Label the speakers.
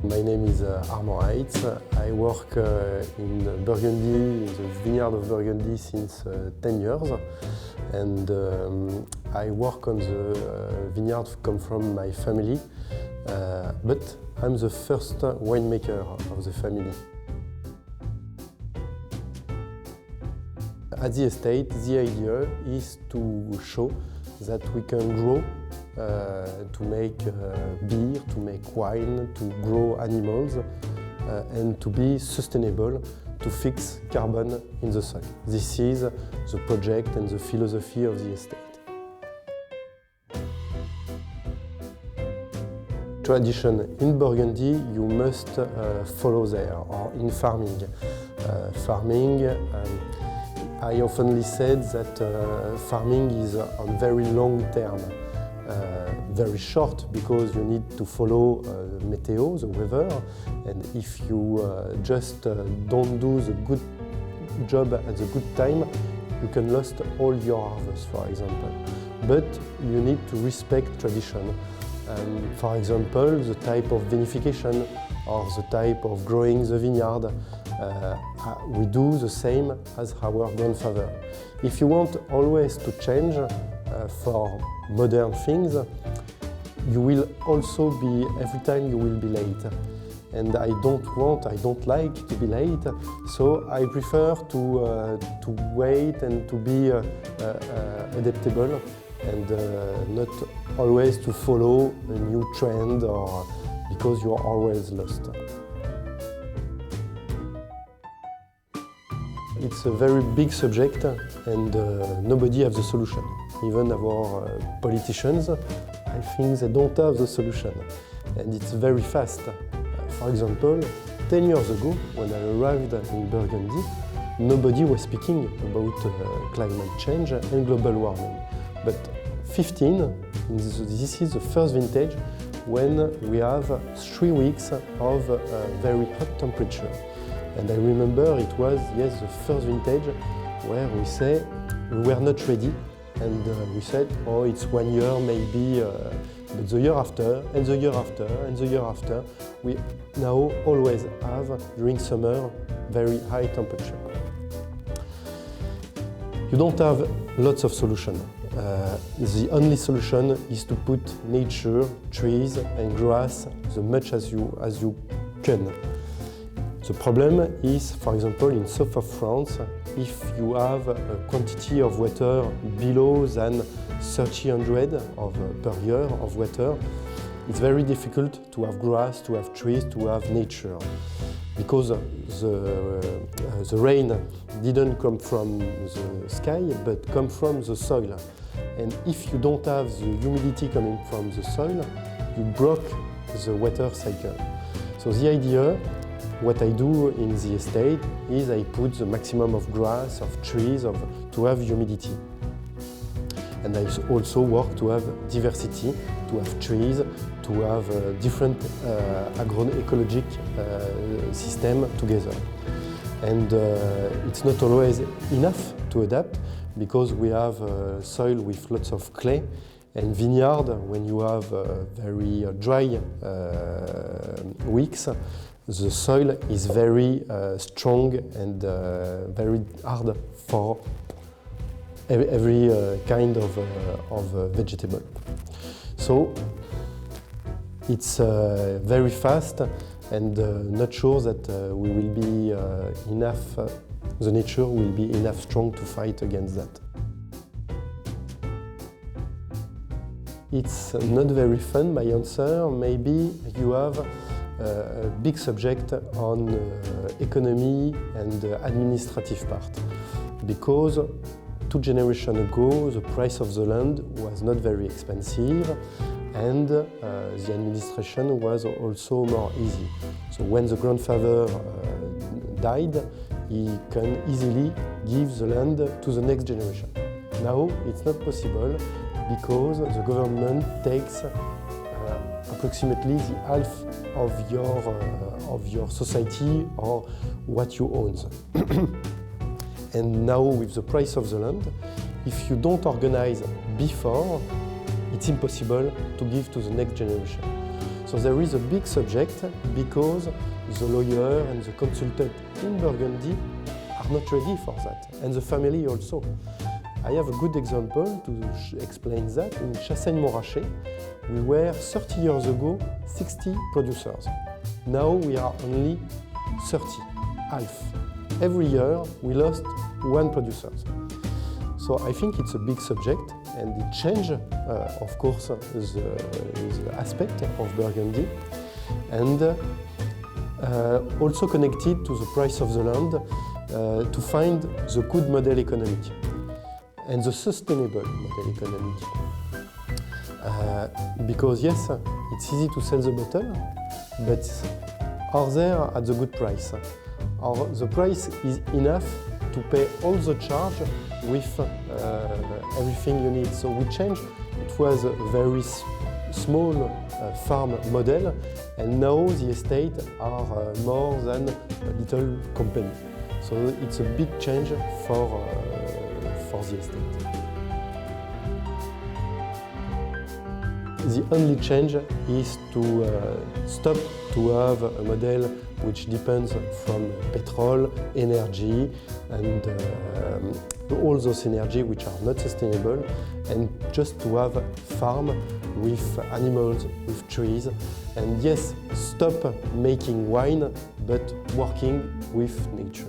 Speaker 1: My name is Armand Heitz. I work in Burgundy, in the vineyard of Burgundy since 10 years. And I work on the vineyard come from my family, but I'm the first winemaker of the family. At the estate, the idea is to show that we can grow to make beer, to make wine, to grow animals, and to be sustainable, to fix carbon in the soil. This is the project and the philosophy of the estate. Tradition in Burgundy, you must follow there, or in farming. I often said that farming is on very long term. Very short because you need to follow the meteo, the weather, and if you just don't do the good job at the good time, you can lose all your harvest, for example. But you need to respect tradition. For example, the type of vinification or the type of growing the vineyard, we do the same as our grandfather. If you want always to change for modern things, you will also be, every time you will be late. And I don't like to be late, so I prefer to wait and to be adaptable and not always to follow a new trend or because you're always lost. It's a very big subject and nobody has the solution. Even our politicians, I think they don't have the solution. And it's very fast. For example, 10 years ago, when I arrived in Burgundy, nobody was speaking about climate change and global warming. But 15, this is the first vintage when we have 3 weeks of very hot temperature. And I remember it was, yes, the first vintage where we say we were not ready. And we said, oh, it's 1 year maybe, but the year after, and the year after, and the year after, we now always have, during summer, very high temperature. You don't have lots of solutions. The only solution is to put nature, trees and grass as much as you can. The problem is, for example, in south of France, if you have a quantity of water below than 300 per year of water, it's very difficult to have grass, to have trees, to have nature. Because the rain didn't come from the sky, but come from the soil. And if you don't have the humidity coming from the soil, you block the water cycle. So the idea, what I do in the estate is I put the maximum of grass, of trees, to have humidity. And I also work to have diversity, to have trees, to have different agroecologic system together. And it's not always enough to adapt because we have soil with lots of clay. And vineyard, when you have very dry weeks, the soil is very strong and very hard for every kind of vegetable. So it's very fast and not sure that we will be enough, the nature will be enough strong to fight against that. It's not very fun, my answer. Maybe you have a big subject on economy and administrative part. Because 2 generations ago, the price of the land was not very expensive and the administration was also more easy. So when the grandfather died, he can easily give the land to the next generation. Now it's not possible because the government takes approximately the half of your society or what you own. And now with the price of the land, if you don't organize before, it's impossible to give to the next generation. So there is a big subject because the lawyer and the consultant in Burgundy are not ready for that, and the family also. I have a good example to explain that. In Chassagne-Montrachet, we were 30 years ago 60 producers. Now we are only 30, half. Every year we lost one producer. So I think it's a big subject, and it changes, of course, the aspect of Burgundy, and also connected to the price of the land to find the good model economic and the sustainable model economic. Because yes, it's easy to sell the bottle, but are there at the good price? Or the price is enough to pay all the charge with everything you need. So we changed. It was a very small farm model, and now the estate are more than a little company. So it's a big change for the estate. The only change is to stop to have a model which depends from petrol, energy, and all those energy which are not sustainable, and just to have farm with animals, with trees, and yes, stop making wine, but working with nature.